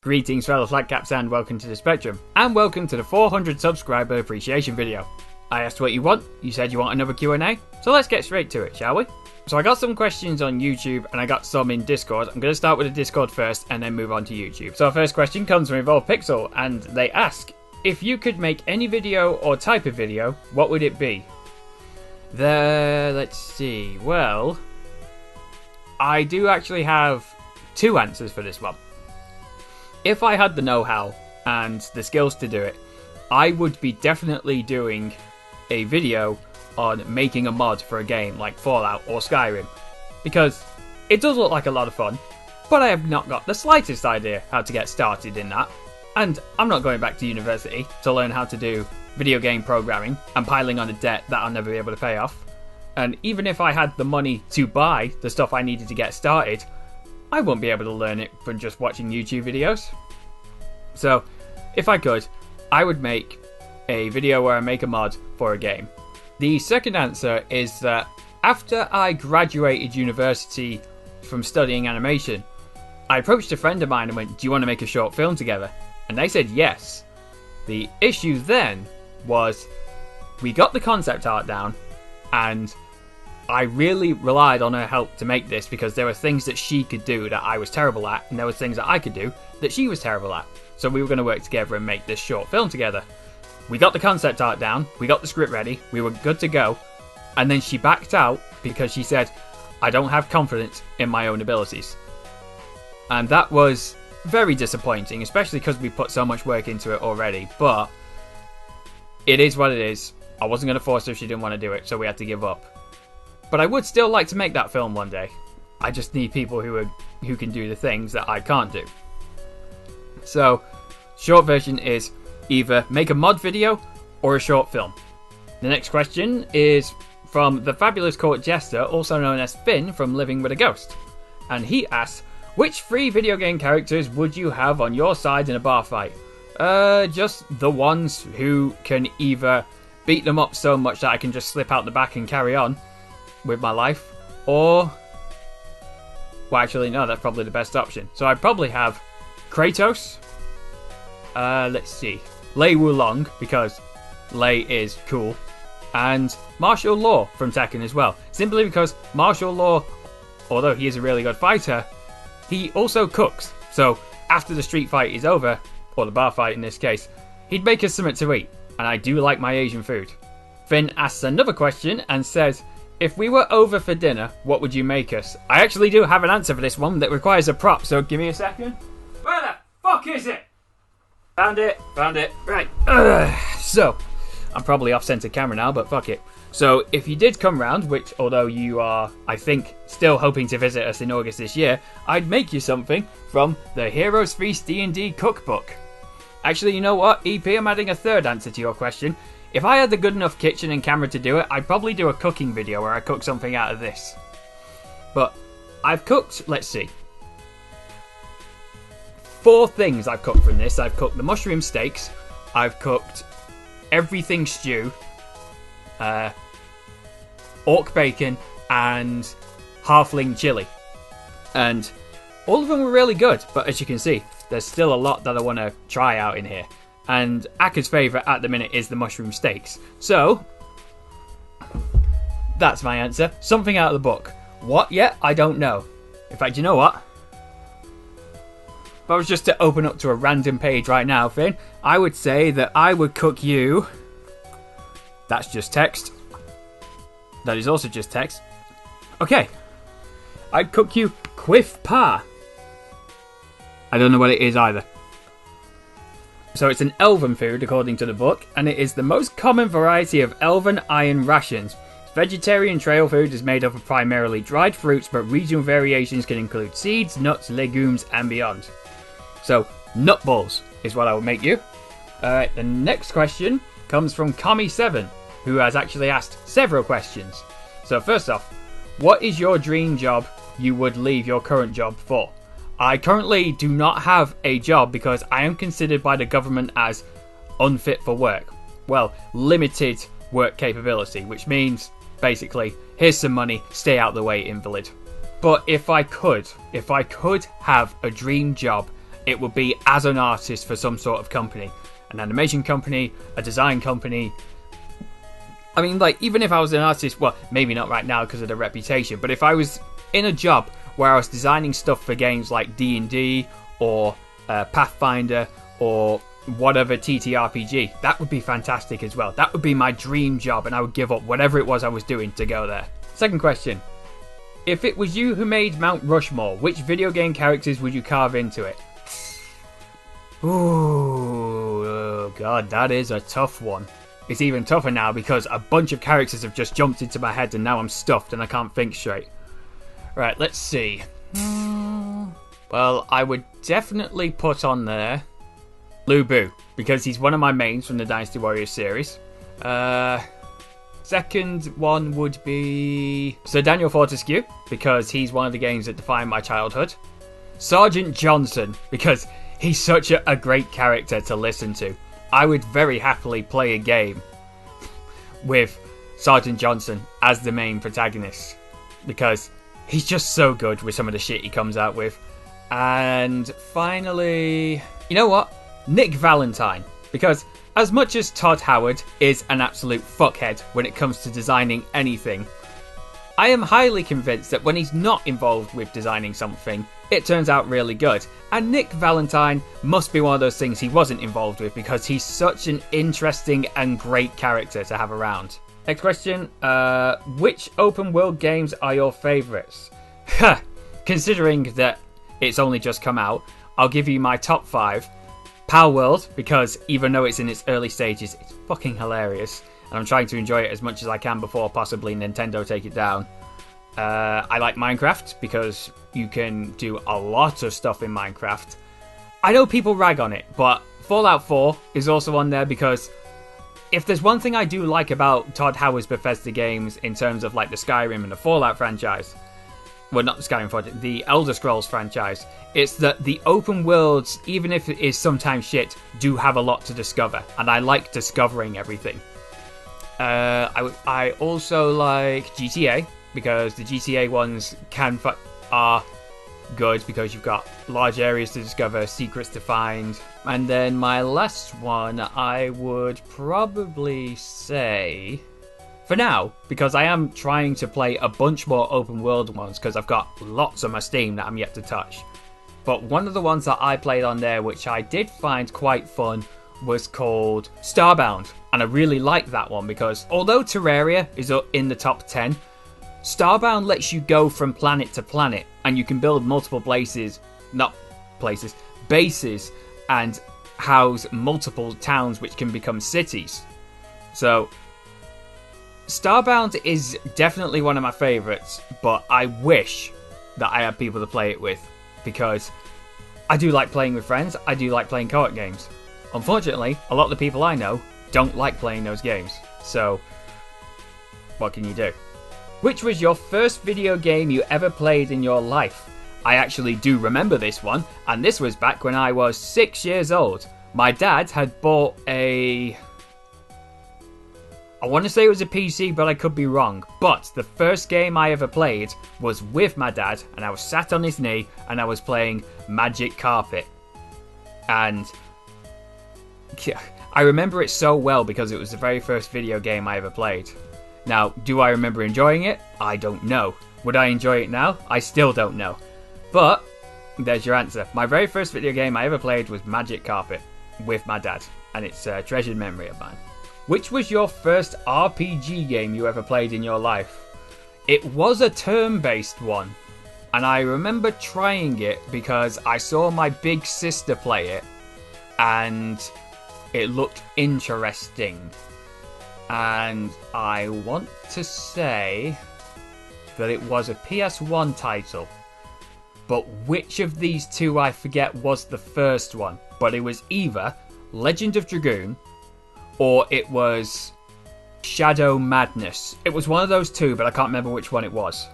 Greetings fellow flatcaps and welcome to the Spectrum, and welcome to the 400 subscriber appreciation video. I asked what you want, you said you want another Q&A, so let's get straight to it, shall we? So I got some questions on YouTube and I got some in Discord. I'm going to start with the Discord first and then move on to YouTube. So our first question comes from Evolve Pixel and they ask, if you could make any video or type of video, what would it be? Let's see, well, I do actually have two answers for this one. If I had the know-how and the skills to do it, I would be definitely doing a video on making a mod for a game like Fallout or Skyrim, because it does look like a lot of fun, but I have not got the slightest idea how to get started in that, and I'm not going back to university to learn how to do video game programming and piling on a debt that I'll never be able to pay off. And even if I had the money to buy the stuff I needed to get started, I won't be able to learn it from just watching YouTube videos. So, if I could, I would make a video where I make a mod for a game. The second answer is that after I graduated university from studying animation, I approached a friend of mine and went, do you want to make a short film together? And they said yes. The issue then was we got the concept art down and I really relied on her help to make this because there were things that she could do that I was terrible at, and there were things that I could do that she was terrible at. So we were going to work together and make this short film together. We got the concept art down, we got the script ready, we were good to go, and then she backed out because she said, I don't have confidence in my own abilities. And that was very disappointing, especially because we put so much work into it already, but it is what it is. I wasn't going to force her if she didn't want to do it, so we had to give up. But I would still like to make that film one day. I just need people who can do the things that I can't do. So, short version is either make a mod video or a short film. The next question is from the Fabulous Court Jester, also known as Finn from Living with a Ghost. And he asks, which 3 video game characters would you have on your side in a bar fight? Just the ones who can either beat them up so much that I can just slip out the back and carry on with my life, or, well, actually no, that's probably the best option. So I'd probably have Kratos, let's see, Lei Wulong, because Lei is cool, and Martial Law from Tekken as well, simply because Martial Law, although he is a really good fighter, he also cooks. So after the street fight is over, or the bar fight in this case, he'd make us something to eat, and I do like my Asian food. Finn asks another question and says, if we were over for dinner, what would you make us? I actually do have an answer for this one that requires a prop, so give me a second. Where the fuck is it? Found it, right. So, I'm probably off-center camera now, but fuck it. So, if you did come round, which although you are, I think, still hoping to visit us in August this year, I'd make you something from the Heroes Feast D&D cookbook. Actually, you know what, EP, I'm adding a third answer to your question. If I had the good enough kitchen and camera to do it, I'd probably do a cooking video where I cook something out of this. But I've cooked, let's see, 4 things I've cooked from this. I've cooked the mushroom steaks, I've cooked everything stew, orc bacon, and halfling chili. And all of them were really good, but as you can see, there's still a lot that I want to try out in here. And Aka's favourite at the minute is the mushroom steaks. So, that's my answer. Something out of the book. What yet? I don't know. In fact, you know what? If I was just to open up to a random page right now, Finn, I would say that I would cook you... That's just text. That is also just text. Okay. I'd cook you Quiff Pa. I don't know what it is either. So it's an elven food according to the book, and it is the most common variety of elven iron rations. Vegetarian trail food is made up of primarily dried fruits, but regional variations can include seeds, nuts, legumes, and beyond. So, nut balls is what I would make you. Alright, the next question comes from Kami7, who has actually asked several questions. So first off, what is your dream job you would leave your current job for? I currently do not have a job because I am considered by the government as unfit for work. Well, limited work capability, which means basically, here's some money, stay out the way, invalid. But if I could have a dream job it would be as an artist for some sort of company. An animation company, a design company. I mean, like, even if I was an artist, well, maybe not right now because of the reputation, but if I was in a job where I was designing stuff for games like D&D or Pathfinder or whatever TTRPG, that would be fantastic as well. That would be my dream job, and I would give up whatever it was I was doing to go there. Second question. If it was you who made Mount Rushmore, which video game characters would you carve into it? Ooh, oh God, that is a tough one. It's even tougher now because a bunch of characters have just jumped into my head and now I'm stuffed and I can't think straight. Right, let's see. Well, I would definitely put on there Lu Bu, because he's one of my mains from the Dynasty Warriors series. Second one would be Sir Daniel Fortescue, because he's one of the games that defined my childhood. Sergeant Johnson, because he's such a great character to listen to. I would very happily play a game with Sergeant Johnson as the main protagonist, because he's just so good with some of the shit he comes out with. And finally, you know what? Nick Valentine, because as much as Todd Howard is an absolute fuckhead when it comes to designing anything, I am highly convinced that when he's not involved with designing something, it turns out really good. And Nick Valentine must be one of those things he wasn't involved with, because he's such an interesting and great character to have around. Next question. Which open world games are your favourites? Considering that it's only just come out, I'll give you my top 5. Power World, because even though it's in its early stages, it's fucking hilarious. And I'm trying to enjoy it as much as I can before possibly Nintendo take it down. I like Minecraft, because you can do a lot of stuff in Minecraft. I know people rag on it, but Fallout 4 is also on there, because if there's one thing I do like about Todd Howard's Bethesda games in terms of like the Skyrim and the Fallout franchise, well, not the Skyrim project, the Elder Scrolls franchise, it's that the open worlds, even if it is sometimes shit, do have a lot to discover, and I like discovering everything. I also like GTA, because the GTA ones are good, because you've got large areas to discover, secrets to find. And then my last one, I would probably say, for now, because I am trying to play a bunch more open world ones, because I've got lots on my Steam that I'm yet to touch. But one of the ones that I played on there, which I did find quite fun, was called Starbound. And I really like that one, because although Terraria is in the top 10, Starbound lets you go from planet to planet, and you can build multiple bases, and house multiple towns which can become cities. So Starbound is definitely one of my favourites, but I wish that I had people to play it with, because I do like playing with friends, I do like playing co-op games. Unfortunately, a lot of the people I know don't like playing those games, so what can you do? Which was your first video game you ever played in your life? I actually do remember this one, and this was back when I was 6 years old. My dad had bought I want to say it was a PC, but I could be wrong. But the first game I ever played was with my dad, and I was sat on his knee, and I was playing Magic Carpet. And I remember it so well because it was the very first video game I ever played. Now, do I remember enjoying it? I don't know. Would I enjoy it now? I still don't know. But there's your answer. My very first video game I ever played was Magic Carpet with my dad, and it's a treasured memory of mine. Which was your first RPG game you ever played in your life? It was a turn-based one, and I remember trying it because I saw my big sister play it, and it looked interesting. And I want to say that it was a PS1 title, but which of these two I forget was the first one, but it was either Legend of Dragoon or it was Shadow Madness. It was one of those two, but I can't remember which one it was.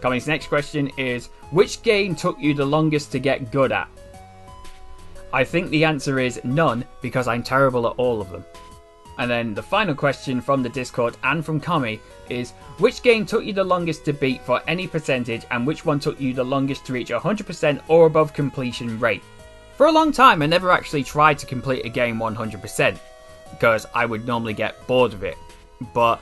Coming to the next question is, which game took you the longest to get good at? I think the answer is none, because I'm terrible at all of them. And then the final question from the Discord and from Kami is, which game took you the longest to beat for any percentage, and which one took you the longest to reach 100% or above completion rate? For a long time, I never actually tried to complete a game 100% because I would normally get bored of it. But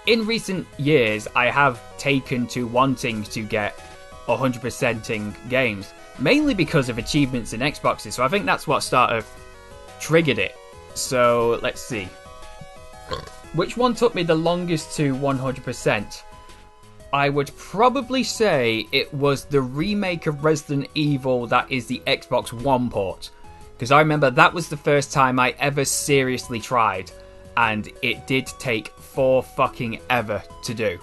in recent years, I have taken to wanting to get 100%ing games, mainly because of achievements in Xboxes. So I think that's what started triggered it. So let's see. Which one took me the longest to 100%? I would probably say it was the remake of Resident Evil that is the Xbox One port. Because I remember that was the first time I ever seriously tried, and it did take fucking ever to do.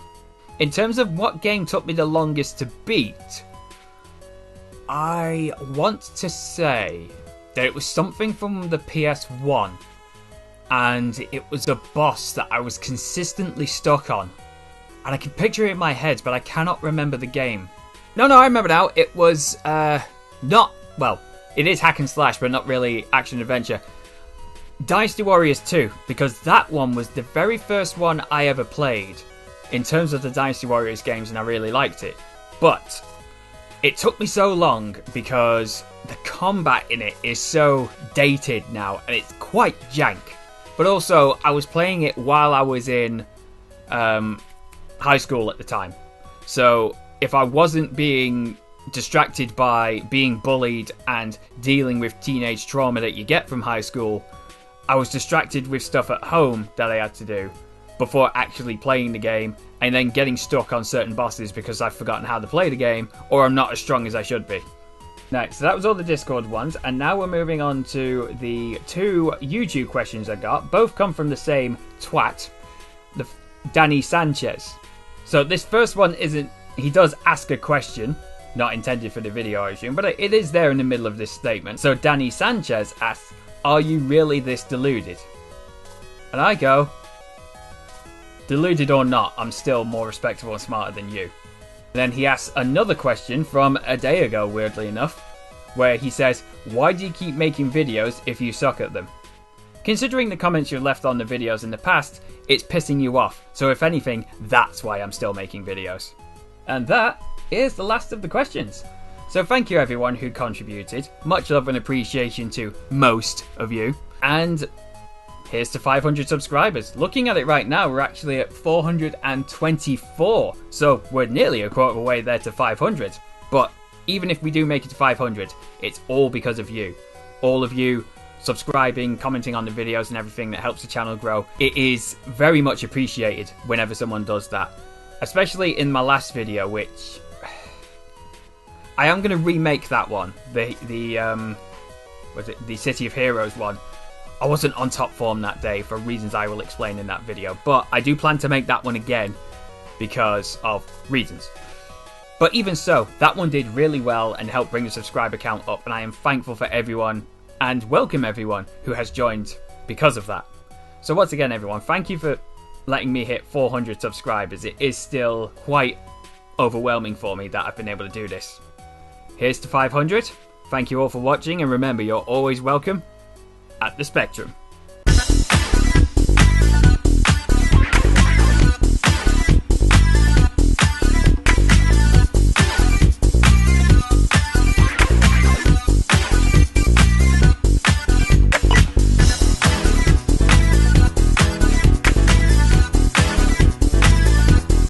In terms of what game took me the longest to beat, I want to say that it was something from the PS1, and it was a boss that I was consistently stuck on. And I can picture it in my head, but I cannot remember the game. No, I remember now. It was, not, well, it is hack and slash, but not really action adventure. Dynasty Warriors 2, because that one was the very first one I ever played in terms of the Dynasty Warriors games, and I really liked it. But it took me so long because the combat in it is so dated now, and it's quite jank. But also, I was playing it while I was in, high school at the time. So if I wasn't being distracted by being bullied and dealing with teenage trauma that you get from high school, I was distracted with stuff at home that I had to do before actually playing the game, and then getting stuck on certain bosses because I've forgotten how to play the game, or I'm not as strong as I should be. Next, so that was all the Discord ones, and now we're moving on to the 2 YouTube questions I got. Both come from the same twat, Danny Sanchez. So this first one isn't... He does ask a question, not intended for the video, I assume, but it is there in the middle of this statement. So Danny Sanchez asks, are you really this deluded? And I go, deluded or not, I'm still more respectable and smarter than you. And then he asks another question from a day ago, weirdly enough, where he says, why do you keep making videos if you suck at them? Considering the comments you've left on the videos in the past, it's pissing you off. So if anything, that's why I'm still making videos. And that is the last of the questions. So thank you everyone who contributed. Much love and appreciation to most of you. And here's to 500 subscribers. Looking at it right now, we're actually at 424. So we're nearly a quarter of the way there to 500. But even if we do make it to 500, it's all because of you. All of you subscribing, commenting on the videos and everything that helps the channel grow. It is very much appreciated whenever someone does that. Especially in my last video, which I am going to remake that one. The City of Heroes one. I wasn't on top form that day for reasons I will explain in that video, but I do plan to make that one again because of reasons. But even so, that one did really well and helped bring the subscriber count up, and I am thankful for everyone and welcome everyone who has joined because of that. So once again everyone, thank you for letting me hit 400 subscribers. It is still quite overwhelming for me that I've been able to do this. Here's to 500. Thank you all for watching, and remember, you're always welcome at the Spectrum.